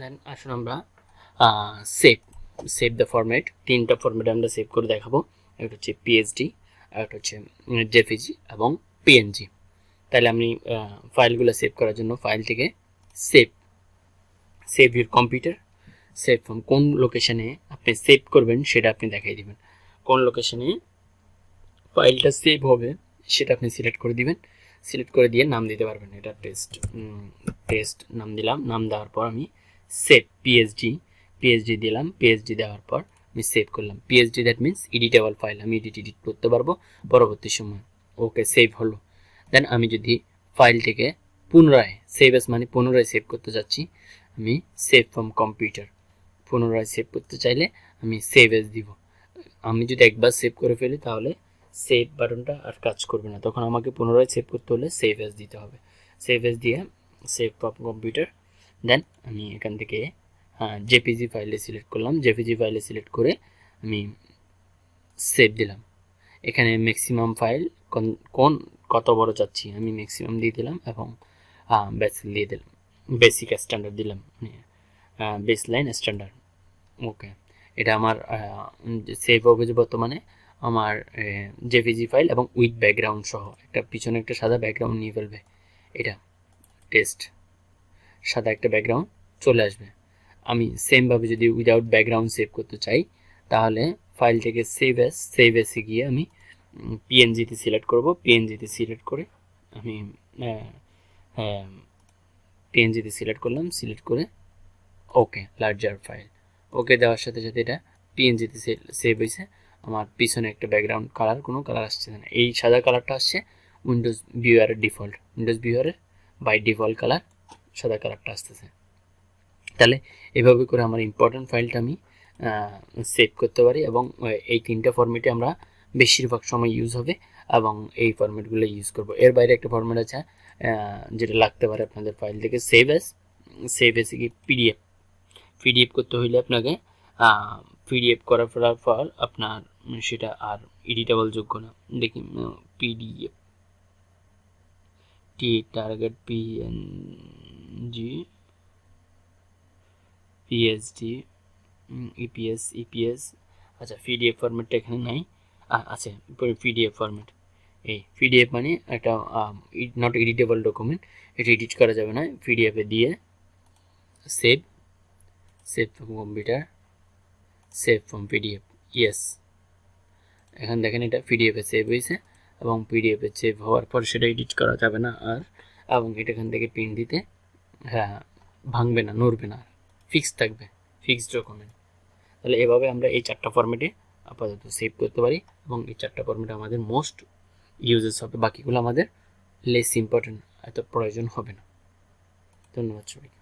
দেন আসুন আমরা save save the format, তিনটা ফরম্যাটে আমরা সেভ করে দেখাবো। একটা হচ্ছে পিএসডি, একটা হচ্ছে জেপিজি এবং পিএনজি। তাহলে আমি ফাইলগুলো সেভ করার জন্য ফাইলটিকে save save your computer, save from, কোন লোকেশনে আপনি সেভ করবেন সেটা আপনি দেখাই দিবেন। কোন লোকেশনে ফাইলটা সেভ হবে সেটা আপনি সিলেক্ট করে দিবেন। সিলেক্ট করে দিয়ে নাম দিতে পারবেন, এটা টেস্ট নাম দিলাম। নাম দেওয়ার পর আমি সেভ পিএইচডি দিলাম। পিএইচডি দেওয়ার পর আমি সেভ করলাম। PhD that means editable file, আমি এডিট করতে পারবো পরবর্তী সময়। ওকে, সেভ হলো। দেন আমি যদি ফাইলটিকে পুনরায় সেভ এস মানে পুনরায় সেভ করতে যাচ্ছি, আমি সেভ ফ্রম কম্পিউটার, পুনরায় সেভ করতে চাইলে আমি সেভ এস দিব। আমি যদি একবার সেভ করে ফেলি তাহলে সেভ বাটনটা আর কাজ করবে না, তখন আমাকে পুনরায় সেভ করতে হলে সেভ এস দিতে হবে। সেভ এস দিয়ে সেভ ফ্রম কম্পিউটার। দেন আমি এখান থেকে জেপিজি ফাইলে সিলেক্ট করলাম। জেপিজি ফাইলে সিলেক্ট করে আমি সেভ দিলাম। এখানে ম্যাক্সিমাম ফাইল কোন কত বড় চাচ্ছি আমি ম্যাক্সিমাম দিয়ে দিলাম এবং বেসিক দিয়ে দিলাম, বেসিক স্ট্যান্ডার্ড দিলাম, বেস লাইন স্ট্যান্ডার্ড। ওকে, এটা আমার সেভ হবে যে বর্তমানে আমার জেপিজি ফাইল এবং উইথ ব্যাকগ্রাউন্ড সহ, একটা পিছনে একটা সাদা ব্যাকগ্রাউন্ড নিয়ে ফেলবে। এটা টেস্ট, সাদা একটা ব্যাকগ্রাউন্ড চলে আসবে। আমি সেমভাবে যদি উইদাউট ব্যাকগ্রাউন্ড সেভ করতে চাই তাহলে ফাইলটাকে সেভ এসে গিয়ে আমি পিএনজিতে সিলেক্ট করব। পিএনজিতে সিলেক্ট করে আমি পিএনজিতে সিলেক্ট করলাম। সিলেক্ট করে ওকে, লার্জার ফাইল ওকে দেওয়ার সাথে সাথে এটা পিএনজিতে সেভ হয়েছে। আমার পিছনে একটা ব্যাকগ্রাউন্ড কালার, কোনো কালার আসছে না, এই সাদা কালারটা আসছে উইন্ডোজ ভিউয়ারের ডিফল্ট, উইন্ডোজ ভিউয়ারের বাই ডিফল্ট কালার সাদা কালারটা আসতেছে। তাহলে এভাবে করে আমার ইম্পর্টেন্ট ফাইলটা আমি সেভ করতে পারি এবং এই তিনটা ফরম্যাটে আমরা বেশিরভাগ সময় ইউজ হবে এবং এই ফরম্যাটগুলো ইউজ করব। এর বাইরে একটা ফরম্যাট আছে যেটা লাগতে পারে আপনাদের ফাইল থেকে, সেভ এসে কি পিডিএফ করতে হইলে আপনাকে পিডিএফ করার পর আপনার সেটা আর এডিটেবল যোগ্য না। দেখি PDF target PNG PSD EPS. আচ্ছা, পিডিএফ ফরম্যাটটা এখানে নাই, আছে পিডিএফ ফরম্যাট। এই পিডিএফ মানে একটা নট এডিটেবল ডকুমেন্ট, এটা এডিট করা যাবে না। পিডিএফে দিয়ে save from computer, save from PDF, yes. এখন দেখেন এটা পিডিএফে সেভ হয়েছে এবং পিডিএফে সেভ হওয়ার পর সেটা এডিট করা যাবে না আর, এবং এটা এখান থেকে প্রিন্ট দিতে ভাঙবে না, নড়বে না, ফিক্স থাকবে, ফিক্সড ডকুমেন্ট। তাহলে এভাবে আমরা এই চারটা ফরম্যাটে আপাতত সেভ করতে পারি এবং এই চারটা ফরম্যাটে আমাদের মোস্ট ইউজেস হবে, বাকিগুলো আমাদের লেস ইম্পর্টেন্ট, এত প্রয়োজন হবে না। ধন্যবাদ সবাইকে।